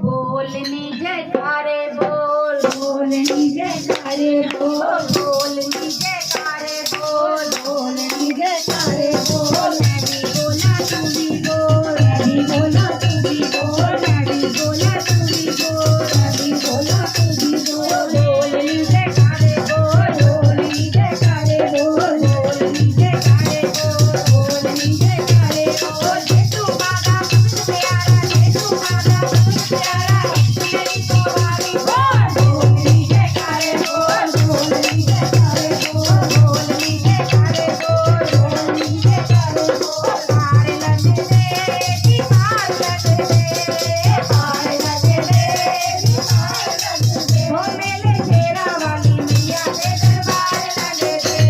बोलनी जयकारे बोल, बोलनी जयकारे बोल, बोलनी जयकारे बोल, बोलनी जयकारे बोल। मैं भी बोला तू भी बोल, मैं भी बोला तू भी बोल, मैं भी बोला तू भी बोल, मैं भी बोला तू भी बोल। बोलनी जयकारे बोल, बोलनी जयकारे बोल, बोलनी जयकारे बोल, बोलनी जयकारे बोल। जेसु बाबा मुझ प्यारा, जेसु बाबा मुझ प्यारा, मेरी तो वाली बोल, बोलनी जयकारे बोल, बोलनी जयकारे बोल, बोलनी जयकारे बोल, बोलनी जयकारे बोल। पार लग दे कि पार लग दे, पार लग दे, पार लग दे। हो मेले शेरा वाली मैया के दरबार लग दे,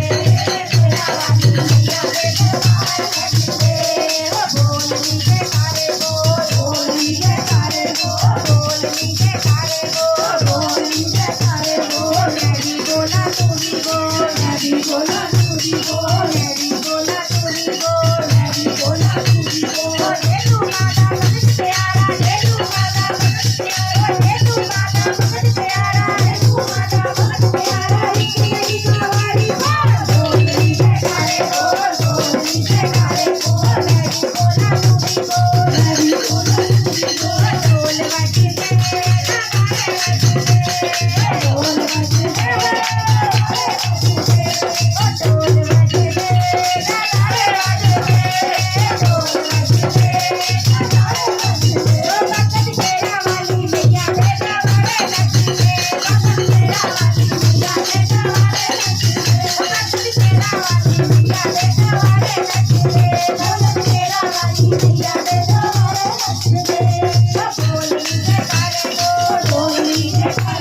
तेरा वाली मैया के दरबार लग दे। बोलनी जयकारे बोल, बोलनी जयकारे बोल, बोलनी जयकारे बोल, बोलनी जयकारे बोल। मैं भी बोला तू भी बोल, मैं भी बोला तू भी बोल, मैं भी बोला तू भी बोल, मैं भी बोला तू भी बोल। जेसु माता मुझ प्यारा, जेसु माता मुझ प्यारा, जेसु माता मुझ प्यारा, जेसु माता मुझ प्यारा, मेरी तो वाली बोल, बोलनी जयकारे बोल, बोलनी जयकारे बोल। मैं भी बोला तू भी बोल, मैं भी बोला तू भी बोल। ढोल बजते नगाड़े बजते, बोल बजते, ढोल बजते नगाड़े बजते, ढोल बजते नगाड़े बजते, भगत शेरा वाली मैया के दरबारे लगते, भगत शेरा वाली मैया के दरबारे लगते, भगत शेरा वाली मैया के दरबारे लगते, भगत शेरा वाली मैया के दरबारे लगते, बोलनी जयकारे बोल, बोलनी जयकारे